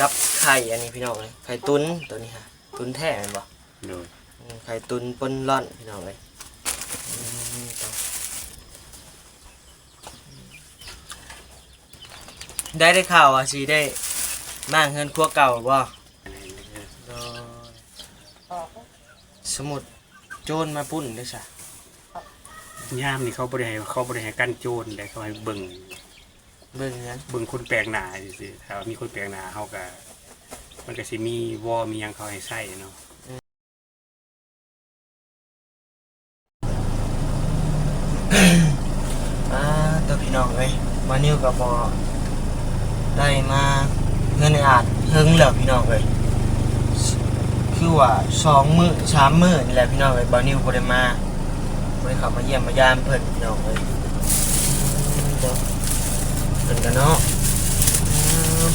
กับไข่อันนี้พี่น้องเลยไข่ตุ้นตัวนี้ฮะตุ้นแท้เห็นบ่โดยไข่ตุ้นปนร่อนพี่น้องเลยได้ข่าวว่าสิได้มาเงินครัวเก่าบ่สมุดโจรมาปุ้นด้วยซะย่ามนี่เขาบริหารกันโจรได้เขาให้เบิ่งนะเบิ่งคนแปลกหน้าสิถ้ามีคนแปลกหน้าเขาก็มันก็สิมีวอมีหยังเขาให้ใส่เนาะตัวพี่น้องเลยมานิ้วกับพอได้มาเงินในอาจเฮิงแล้วพี่น้องเลยคือว่า2 มื้อ 3 มื้อนี่แหละพี่น้องเลยบานิ้วบ่ได้มาบ่ได้เข้ามาเยี่ยมมายามเพิ่นพี่น้องเลยเพิ่นกันเนาะ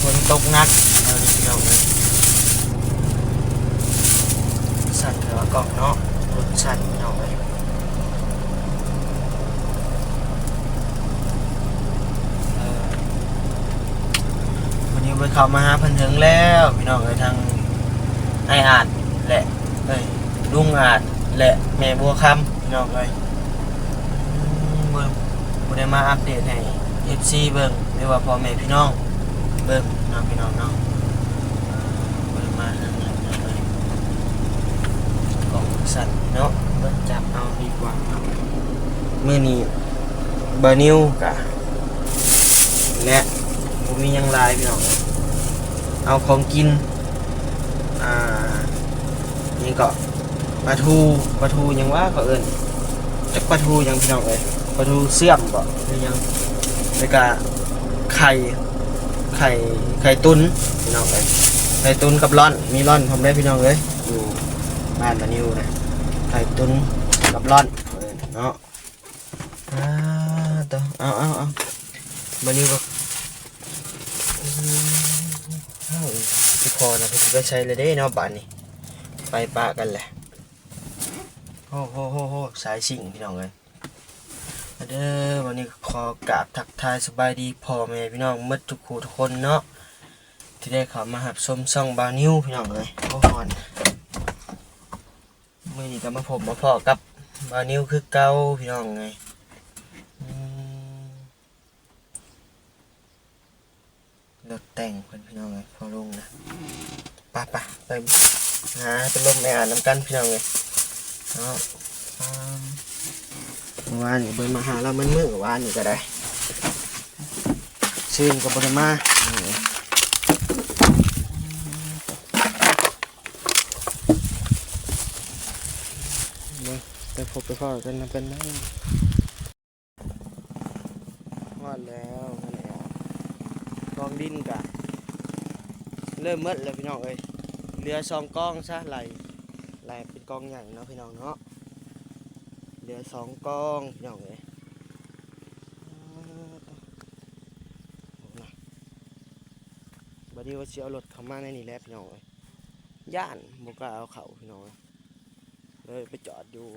ฝนตกหนักเอาดิพี่น้องเลยสั่นเถอะกล่องเนาะรถสั่นพี่น้องเลยวันนี้ไปเข้ามาหาเพิ่นถึงแล้วพี่น้องเลยทางไออาจและลุงอาจและแม่บัวคำพี่น้องเลยบ่ได้มาอัปเดตให้ FC เบิ่งหรือว่าพ่อแม่พี่น้องเบิ่งน้องพี่น้องเนาะบ่ได้มานั่นเลยของสั่นเนาะเบิ่งจับเอาดีกว่ามื้อนี้เบอร์นิวกะและบ่มีหยังหลายพี่น้องเอาของกินนี่ก็ปลาทูยังว่าก็เอิ้นจักปลาทูยังพี่น้องเอ้ยปลาทูเสื่อมบ่หรือยังแล้วก็ไข่ตุ้นพี่น้องเอ้ยไข่ตุ้นกับร่อนมีร่อนพร้อมได้พี่น้องเอ้ยอยู่บ้านตะนิวนะไข่ตุ้นกับร่อนเนาะต่อเอามานิวก็พี่พอนะพี่ก็ใช้เลยเด้เนาะบ้านนี้ไปปะกันแหละโหสายสิ่งพี่น้องเลยเด้อวันนี้ขอกราบทักทายสบายดีพ่อแม่พี่น้องมัดทุกคู่ทุกคนเนาะที่ได้เข้ามาหับชมช่องบานิวพี่น้องเลยโอ้โหเมื่อนี้ก็มาพบมาพ่อกับบานิวคือเก่าพี่น้องไงรถแต่งเพื่อนพี่น้องเลยพอลงนะไปหาเป็นลมในอ่านน้ำกันพี่น้องเลยเนาะวานนี่เบิ่งมาหาเรามันมือวานนี่ก็ได้ชื่นกับบรมาไปพบไปพ่อกันนะเป็นได้วาดแล้วนั่นแหละกองดินกะเริ่มมืดแล้วพี่น้องเอ้ยเรือ2 กองซะไหลเป็นกองใหญ่เนาะพี่น้องเนาะเรือ2 กองพี่น้องเอ้ยบัดนี้ว่าสิเอารถเข้ามาในนี่แหละพี่น้องเอ้ยย่านบ่กล้าเอาเข้าพี่น้องเลยไปจอดอยู่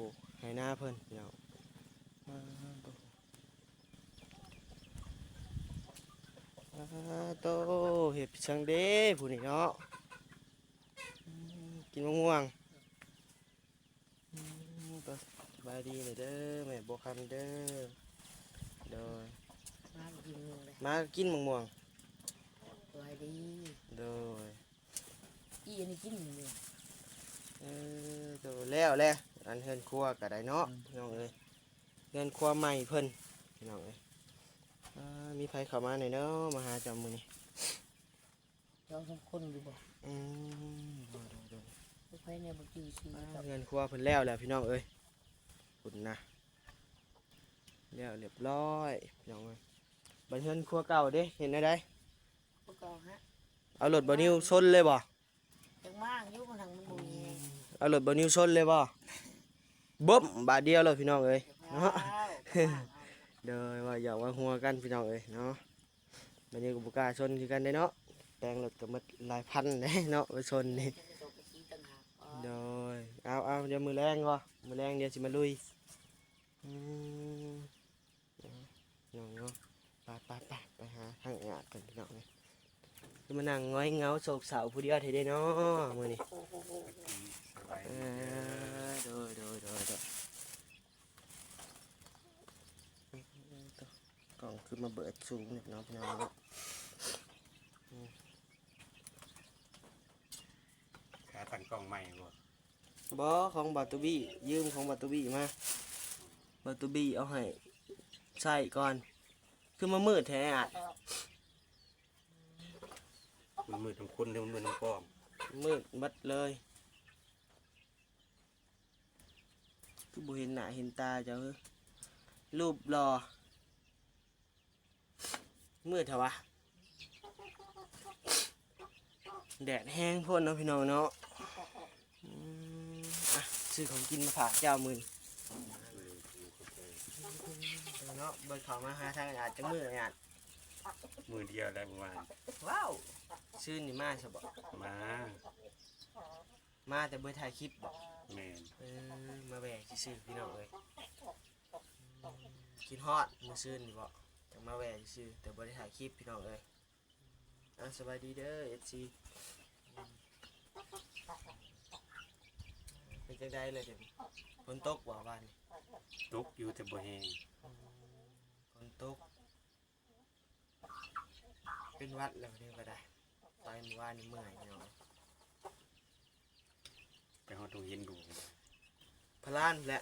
ให้หน้าเพิ่นพี่น้องโตเห็ดช่างเด้ผู้นี่เนาะกินมะม่วงสบายดีเลยเด้อแม่บัวคำเด้อโดยมากินมะม่วงสบายดีโดยอีอันนี้กินเลยโดยแล้วอันเฮือนครัวก็ได้เนาะพี่น้องเอ้ยเฮือนครัวใหม่เพิ่นพี่น้องเอ้ยมีไผเข้ามาหน่อยเนาะมาหาจำมื้อนี้เรา2 คนอยู่บ่ไผเนี่ยบ่จื้อชื่อเฮือนครัวเพิ่นแล้วพี่น้องเอ้ยคุณนะแล้วเรียบร้อยพี่น้องเอ้ยบัดเฮือนครัวเก่าเด้เห็นได้บ่เก่าฮะเอารถบ่นิวชนเลยบ่จังมากอยู่มันทางมันบ่มีเอารถบ่นิวชนเลยบ่บึ้มบาทเดียวเลยพี่น้องเอ้ยเนาะเด้อว่าอยากว่าหัวกันพี่น้องเอ้ยเนาะบัดนี้ก็บ่กล้าชนคือกันได้เนาะแปลงรถก็หมดหลายพันเด้เนาะไปชนนี่เด้อเอาเดี๋ยวมื้อแรงบ่มื้อแรงเดี๋ยวสิมาลุยน้องเนาะไปหาทางอาดกันพี่น้องเอ้ย จะมานั่งง้อยเหงาโศกเศร้าผู้เดียวเท่ได้เนาะมื้อนี้ สบาย เอ ดี อโดยกล่องคือมาเบิดสูงเนี่ยเนาะพี่น้องเนาะ ขาตั้งกล้องใหม่บ่ บอของบัตตูบี้ยืมของบัตตูบี้มาบัตตูบี้เอาให้ใส่ก่อนคือมามืดแท้อ่ะ มันมือทั้งคนทั้งมือทั้งกล้อง มืดบัดเลยคือบ่เห็นหน้าเห็นตาเจ้าเอ้ยรูปรอมืดเถอะวะแดดแห้งพ่นเนาะพี่น้องเนาะอ่ะซื้อของกินมาฝากเจ้ามื่นเนาะเบิดเขามาหาทางอาจจะมืดอาจ มือเดียวแล้วเมื่อวาน ว้าวซื้อนี่มาใช่บ่ มา มาแต่เบิดถ่ายคลิปบ่ แม่น มาแบกซื้อพี่น้องเลยกินฮอดมือซื้อนี่บ่จังมาแบกซื้อแต่บ่ได้ถ่ายคลิปพี่น้องเลยสบายดีเด้อ FC เป็นจังไดเลยเดี๋ยวฝนตกบ่บ้านนี่ ตกอยู่แต่บ่แห้ง ฝนตกเป็นหวัดแล้วนี่ก็ได้ไปเมื่อวานนี่เมื่อยพี่น้อง ไปฮอดตรงเห็นดู พะล้านแหละ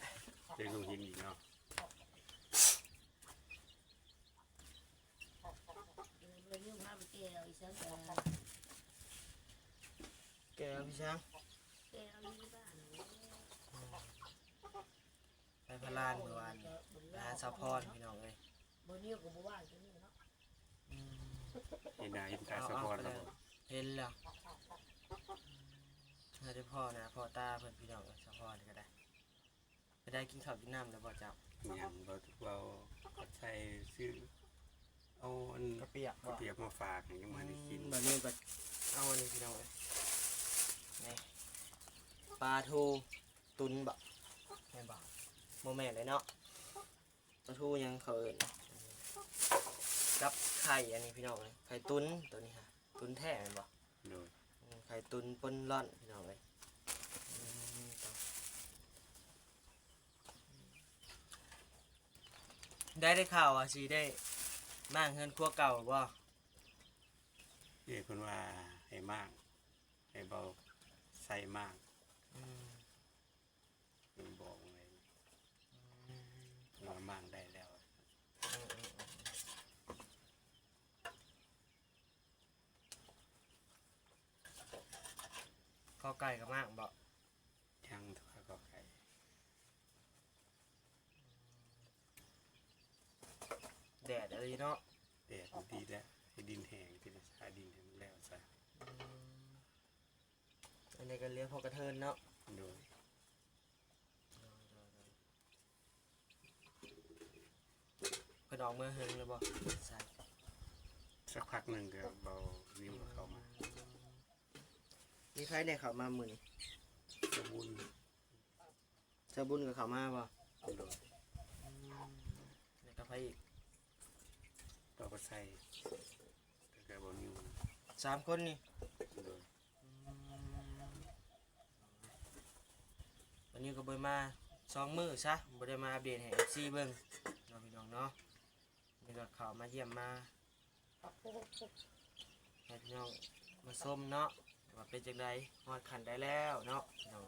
เรื่องตรงเห็นอีกเนาะ เลยยืมมาไปแก้วอีสัง แกวพี่ช้าง แก้วอยู่บ้าน ไปพะล้านเมื่อวานนี่ไปหาสะพรพี่น้องเลย บ่นิ้วก็บ่ว่างจังนี้เนาะ เห็นหน้าเห็นตาสะพอนแล้วบ่ เห็นแล้วถ้าได้พ่อนะพ่อตาเพิ่นพี่น้องสะพรก็ได้ไปได้กินข้าวกินน้ำแล้วบ่เจ้า ยังบ่เว้าก็ใช้ซื้อเอาอัน กระเปียกบ่ เปียกมาฝากให้ยังบ่ได้กิน แบบนี้ก็เอาอันนี้พี่น้องเลยนี่ปลาทูตุนบ่แม่นบ่โมแม่นเลยเนาะปลาทูยังเขาเอิ้นกับไข่อันนี้พี่น้องเลยไข่ตุนตัวนี้ฮะตุนแท้แม่นบ่ โดย ไข่ตุนปนร่อนพี่น้องเลยได้ข่าวอ่ะสิได้มั่งเงินครัวเก่าบ่ เรียกเพิ่นว่าให้มากให้เบาใส่มาก อืม เพิ่นบอกไว้ว่ามากได้แล้ว ข้อไก่กับมากบ่ ยังถวายก็ไก่ แดดอะไรเนาะ แดดมันดีแล้วให้ดินแห้งที่จะใช้ดินให้มันแล้วซะ อันนี้ก็เลี้ยงพอกระเทินเนาะ โดย กระดองเมื่อเฮงเลยบ่ใส่ สักพักหนึงก็เบาวิวก็เข้ามา มีใครได้เข้ามามื้อนี้ สมุน เจ้าบุญกับเข้ามาบ่ โดย แล้วก็ไปอีก เราก็ใส่แต่ก็บ่อยู่ 3 คนนี่ โดย วันนี้ก็บ่มา2 มื้อซะบ่ได้มาอัปเดตให้ FC เบิ่งเนาะพี่น้องเนาะนี่ก็เข้ามาเยี่ยมมาให้พี่น้องมาชมเนาะว่าเป็นจังไดฮอดขันได้แล้วเนาะพี่น้อง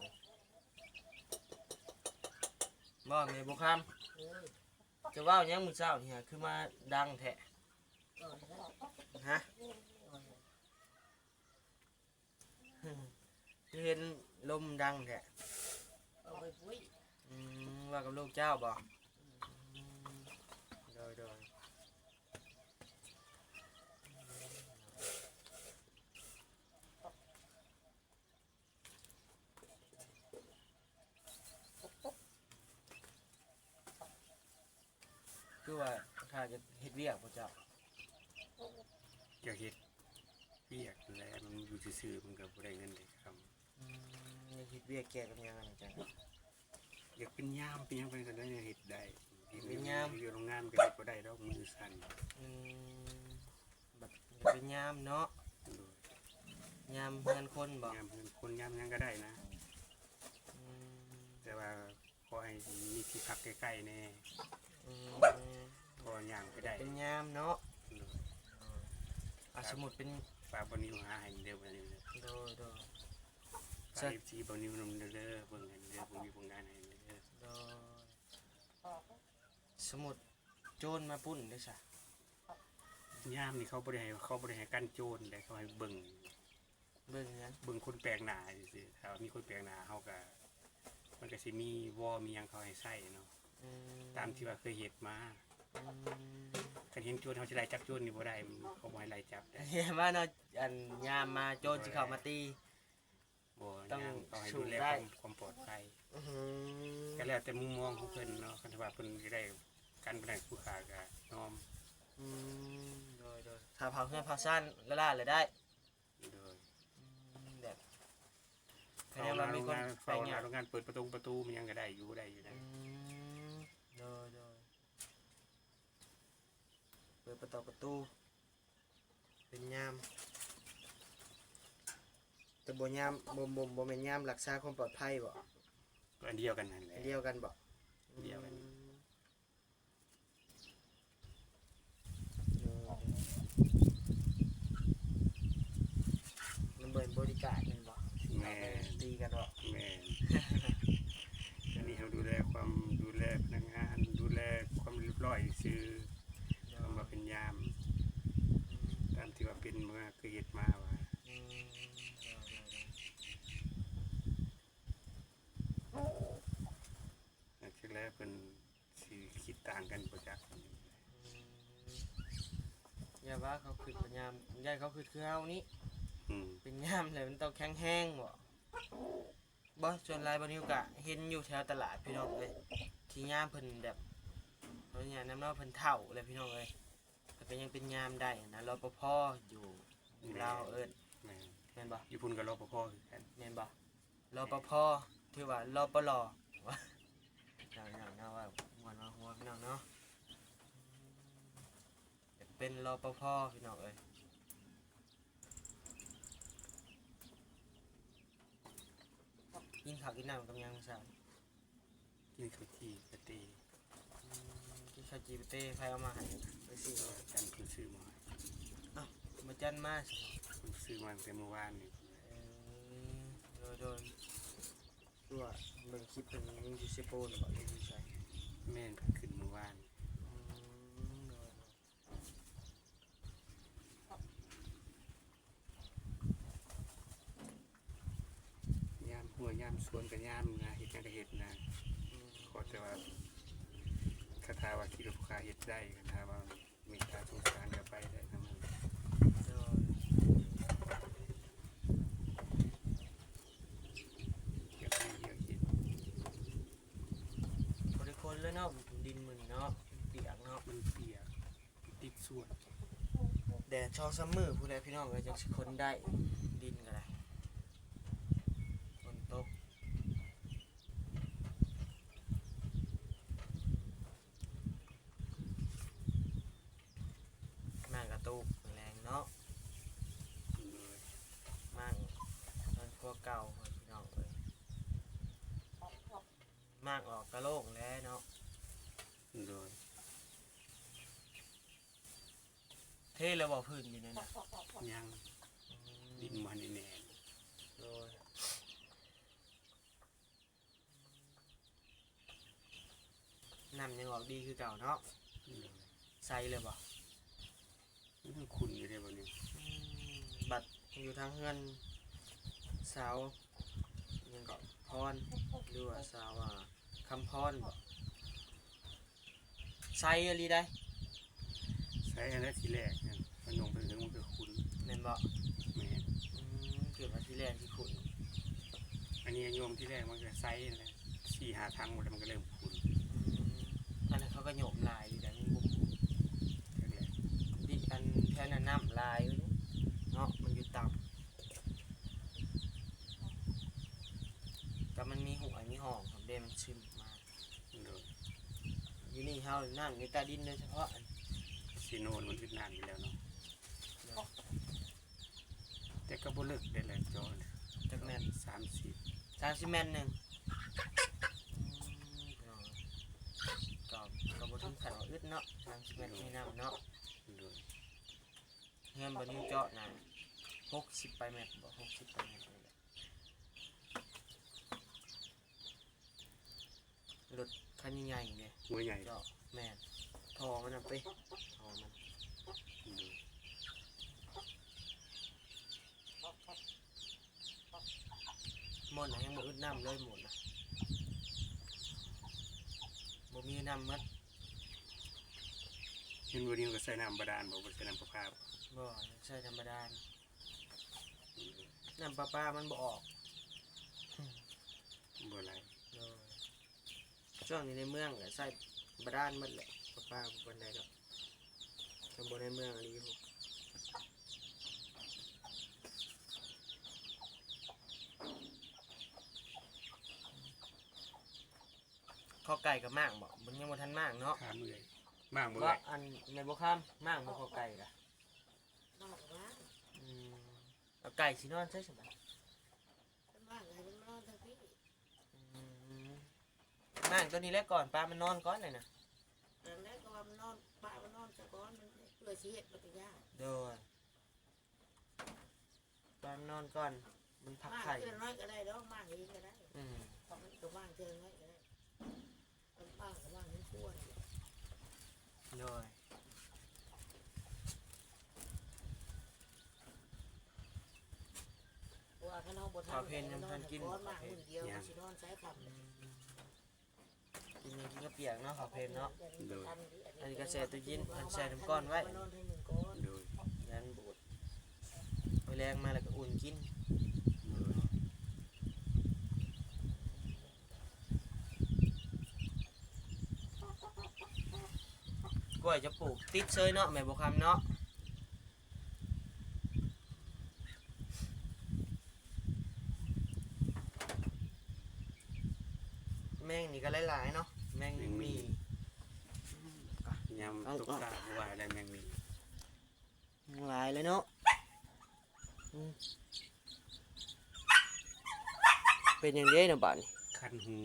บ่แม่บ่คำจะเว้าหยังมื้อเช้านี่ฮะคือมาดังแท้ฮะคือเห็นลมดังแท้ เอาไปปุ้ย ว่ากับลูกเจ้าบ่โดยคือว่าข้าจะเฮ็ดเวียกบ่เจ้า อยากเฮ็ดเวียกแล้วมันอยู่ซื่อๆมันก็บ่ได้เงินได้คำ อยากเฮ็ดเวียกแก่กับยังไงจัง อยากเป็นยามเป็นหยังไปก็ได้เฮ็ดได้ เป็นยาม อยู่โรงงานก็เฮ็ดบ่ได้ดอกมือสั่น บัดเป็นยามเนาะ โดย ยามเพื่อนคนบ่ ยามเพิ่นคนยามหยังก็ได้นะ อืม แต่ว่าขอให้มีที่พักใกล้ๆแน่ อืม พอย่างไปได้ เป็นยามเนาะ โดย สมมุติเป็น ฝากบ่นิวหาให้เด้อบ่นิวเด้อ โดยโดย ฝาก FC บ่นิวนำเด้อเบิ่งให้เด้อบ่มีผลงานให้เด้อ โดยสมุดโจรมาปุ้นได้ซะ ยามนี่เขาบ่ได้ให้กันโจรแต่เขาให้เบิ่ง เบิ่งหยัง เบิ่งคนแปลกหน้าซื่อๆถ้ามีคนแปลกหน้าเฮาก็มันก็สิมีวอมีหยังเขาให้ใช้เนาะ อืม ตามที่ว่าเคยเฮ็ดมา อืม คันเห็นโจรเฮาสิไล่จับโจรนี่บ่ได้เขาบ่ให้ไล่จับได้ เห็นว่าเนาะอันยามมาโจรสิเข้ามาตี บ่ ต้อง ยังเขาให้ สู้ ดูแล ได้ ความปลอดภัย อื้อหือ ก็แล้วแต่มุมมองของเพิ่นเนาะคันว่าเพิ่นสิได้กันบ่ได้ผู้ค้าก็น้อม อืมโดยโดยถ้าเผาเพื่อนเผาซ่านละล่าเลยได้ โดย แบบ เฝ้า แสดง ห ว่า น้าโร มี ง คน งาน ไป เฝ้าห เงี น้าย โรงงานเปิดประตูมันยังก็ได้อยู่นะ โดยโดยเปิดประตูเป็นยามแต่บ่ยามบ่แม่นยามรักษาความปลอดภัยบ่ ก็อันเดียวกันนั่นแหละ อันเดียวกันบ่ เดียวกัน มันเบิ่นบริการแม่นบ่ แม่ ตีกันบ่ แม่อันนี้เขาดูแลพนักงานดูแลความเรียบร้อยซื่อคำว่าเป็นยามตามที่ว่าเป็นมาคือเฮ็ดมาว่า อืม อันที่แล้วเพิ่นสิคิดต่างกันบ่จัก อย่าว่าเขาคือเป็นยามย่าเขาคือเฮานี่ อืม เป็นยามเลยมันต้องแข็งแห้งบ่บ่ส่วนหลายบ่นิวก็เห็นอยู่แถวตลาดพี่น้องเอ้ยที่ยามเพิ่นแบบเพิ่นย่างน้ำเนาะเพิ่นเฒ่าเลยพี่น้องเอ้ยแต่ก็ยังเป็นยามได้นะรปภอยู่ลาวเอิ้น แม่น แม่นบ่ อยู่พุ่นก็รปภคือกัน แม่นบ่รปภถือว่ารปลว่าอย่างๆนะว่าม่วนว่าหัวพี่น้องเนาะเป็นรปภพี่น้องเอ้ยกินข้าวกินน้ำกับยังซะ กินข้าวจี่กะตี กินข้าวจีบเต้ใครเอามาให้ไปสิ กันเพิ่นซื้อมาให้ มาจันมาสิ เพิ่นซื้อมาตั้งแต่เมื่อวานนี่ โดยตัวเบิ่งคลิปเป็นยังอยู่เซโปนบ่ยังอยู่ใช่ แม่นเพิ่นขึ้นเมื่อวาน โดย ยามหัวยามสวนกับยามนะเฮ็ดหยังก็เฮ็ดนะขอแต่ว่าคาถาว่าคิดว่าผู้ค้าเฮ็ดได้คาถาว่ามีตาสงสารก็ไปได้ทั้งนั้น โดย เดี๋ยวให้เดี๋ยวคิด บริคนเลยเนาะดินมื้อนี้เนาะเปียกเนาะ มันเปียกติดส่วน แดดช่องซัมเมอร์ผู้ใดพี่น้องก็จังสิคนได้ดินก็ได้ฝนตกแม่งกระตุกแรงเนาะ เลย มั่งมันพวกเก่าพี่น้องเอ้ยมากออกกระโลกแล้วเนาะ เลย เท่แล้วบ่พื้นอยู่นั่นน่ะ ยังดินมันแน่น โดยน้ำยังออกดีคือเก่าเนาะ เลย ใส่เลยบ่ มันทั้งคุณอยู่ได้บ่เนี่ย บัตรอยู่ทางเฮือนสาวยังก็พรหรือว่าสาวคำพรบ่ใส่อะไรได้ ใช้อันนั้นทีแรกเนี่ยมันลงไปถึงมันก็คุณ แม่นบ่ แม่น เกิดมาที่แรกที่คุณ อันนี้โยมที่แรกมันก็ไซส์นะ4-5ทางหมดแล้วมันก็เริ่มคุณ อันนั้นเขาก็โยมลายอยู่แต่ยังบุก ก็เลย ดิอันแค่นั้นน้ำลายอยู่นี่เนาะมันอยู่ต่ำแต่มันมีหัวมีห้องครับเดมันซึมมา เลย อยู่นี่เฮาน้ำในใตาดินโดยเฉพาะอัน ซีโนนมันอึดนานอยู่แล้วเนาะแต่ ก็บ่เลิกได้แหละจอ จักแม่น 30 30แม่นหนึงก็บ่ถึงขั้นว่าอึดเนาะ30แม่นมีน้ำเนาะ โดย เงินบ่นิ้วเจาะน่ะ60ไปแม่นบ่60ไปแม่นนี่แหละรถคันใหญ่ๆเนี่ย หัวใหญ่ เจาะแม่นทอมันน่ะไปทอมัน โดย หมดน่ะยังบ่อึดน้ำเลยหมดน่ะบ่มีน้ำหมด เห็นบ่นี้ก็ใส่น้ำบาดาลบ่ใส่น้ำประปา บ่ใช่ธรรมดาน้ำประปามันบ่ออก บ่ไหล ช่วงนี้ในเมืองก็ใส่บาดาลหมดแหละประปาบ่ปานใดดอกแต่บ่ในเมืองอันนี้พวกข้อไก่กับมากบ่มันยังบ่ทันมากเนาะ ขาเมื่อยมากบ่ ก็ เลย อันในบ่ข้ามมากบ่ข้อไก่ล่ะ นอกว่า เอาไก่สินอนใช่ไหม เป็นว่าไงเป็นนอนทั้งพี่ มากตัวนี้แรกก่อนปลามันนอนก่อนเลยนะ แต่แรกก็ว่ามันนอนป้ามันนอนซะก่อนมันเพื่อสิเฮ็ดมันก็ยาก โดยปลามันนอนก่อนมันพัก มาก ไข่ เทื่อน้อยก็ได้ดอกมากเองก็ได้ อืม เพราะมันก็ว่างเทื่อน้อยก็ได้มันป้าก็ว่างทั้งคู่นี่ โดย เพราะว่าถ้าน้องบ่ทันนอนกินก้อนมากมื้อเดียวมันสินอนใช้คำ กินกินก็เปียกเนาะขอเพลนเนาะ อันนี้ก็แช่ตู้เย็นอันแช่น้ำก้อนไว้ นอนให้หนึ่งก้อน โดย ยันบูดไปแรงมาแล้วก็อุ่นกิน โดย กล้วยจะปลูกติดเซยเนาะแม่บ่คำเนาะแมงนี่ก็หลายๆเนาะแมงมี ยามตกตาบ่ว่าได้แมงมี หลายเลยเนาะเป็นอย่างนี้นะบ้าน คันหู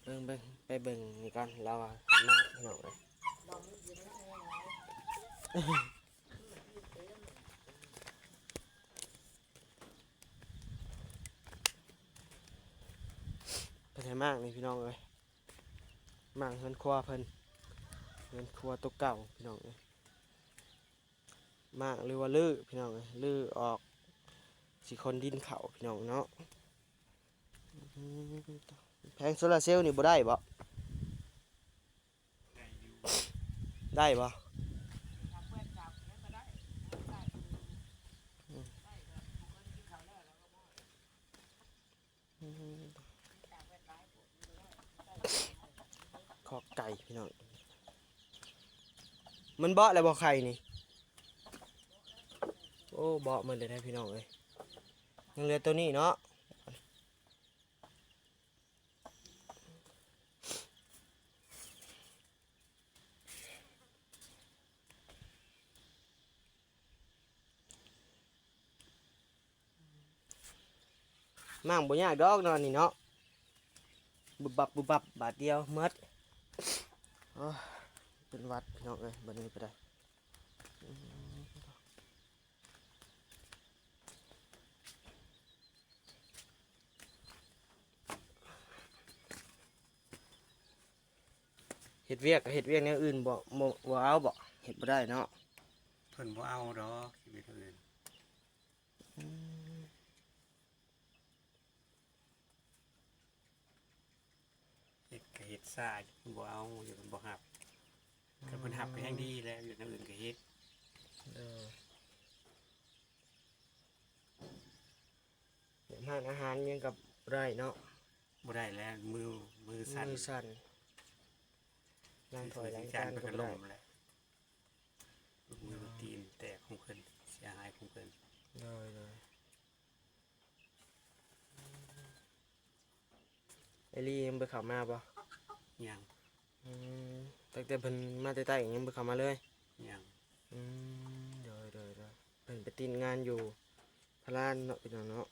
เบิ่งไปเบิ่งนี่ก่อนเราอ่ะมากพี่น้องเลย ลองมันอยู่ในแอร์ ไปไทยมากนี่พี่น้องเลยมากเงินครัวเพิ่นเงินครัวตัวเก่าพี่น้องเลยมากหรือว่าลื้อพี่น้องเลยลื้อออกสิคนดินเขาพี่น้องเนาะแพงโซลาร์เซลล์นี่บ่ได้บ่ ได้อยู่ ได้บ่ขอไก่พี่น้องมันเบาะอะไรบ่ไข่นี่โอ้เบาะมันเลยนะพี่น้องเอ้ยยังเหลือตัวนี้เนาะมั่งบ่ยากดอกเนาะนี่เนาะบุบบับบุบบับบาทเดียวหมดโอ้ยเป็นหวัดพี่น้องเอ้ยบัดนี้ไปได้เฮ็ดเวียกก็เฮ็ดเวียกแนวอื่นบ่เอาบ่เฮ็ดบ่ได้เนาะ เพิ่นบ่เอาดอกชีวิตอื่นเฮ็ดก็เฮ็ดซ่าบ่เอาอยู่เพิ่นบ่ฮับก็เพิ่นฮับก็แฮงดีแล้วอยู่แนวอื่นก็เฮ็ด เดี๋ยวทานอาหารยังกับไรเนาะ บ่ได้แล้วมือสั่น มือสั่นล้างถ้วยล้าง จา จาน น เพิ่น ก็ ก็ บ่ ล่ ได้ มแล้วมือตีนแตกของเพิ่นเสียหายของเพิ่น เลยไอลี่ยังไปเข้ามาปะ ยัง ตั้งแต่เพิ่นมาใต้ๆยังไปเข้ามาเลย ยัง เดี๋ยว ติดงานอยู่พะลานเนาะพี่น้องเนาะ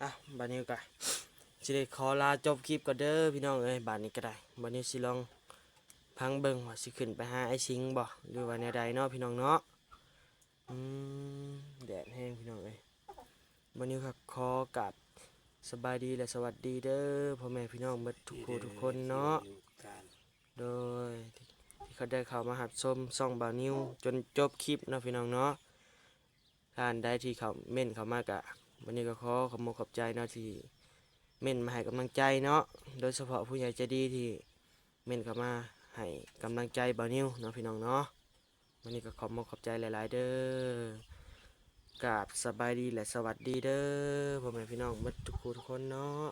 อ่ะบัดนี้ก็สิได้ขอลาจบคลิปก่อนเด้อพี่น้องเอ้ยบัดนี้ก็ได้บัดนี้สิลองพังเบิ่งว่าสิขึ้นไปหาไอ้สิงบ่หรือว่าแนวใดเนาะพี่น้องเนาะอืมแดดแห้งพี่น้องเอ้ยบัดนี้ก็ขอกราบสบายดีและสวัสดีเด้อพ่อแม่พี่น้องเบิดทุกผู้ทุกคนเนาะ โดยที่เขาได้เข้ามาหับชมซ่องบ่าวนิวจนจบคลิปเนาะพี่น้องเนาะท่านได้ที่เขาเม่นเขามากะวันนี้ก็ขอขอบคุณขอบใจเนาะที่เม่นมาให้กำลังใจเนาะโดยเฉพาะผู้ใหญ่ใจดีที่เม่นเข้ามาให้กำลังใจบ่าวนิวเนาะพี่น้องเนาะวันนี้ก็ขอบคุณขอบใจหลายๆเด้อกราบสบายดีและสวัสดีเด้อพ่อแม่พี่น้องเบิดทุกผู้ทุกคนเนาะ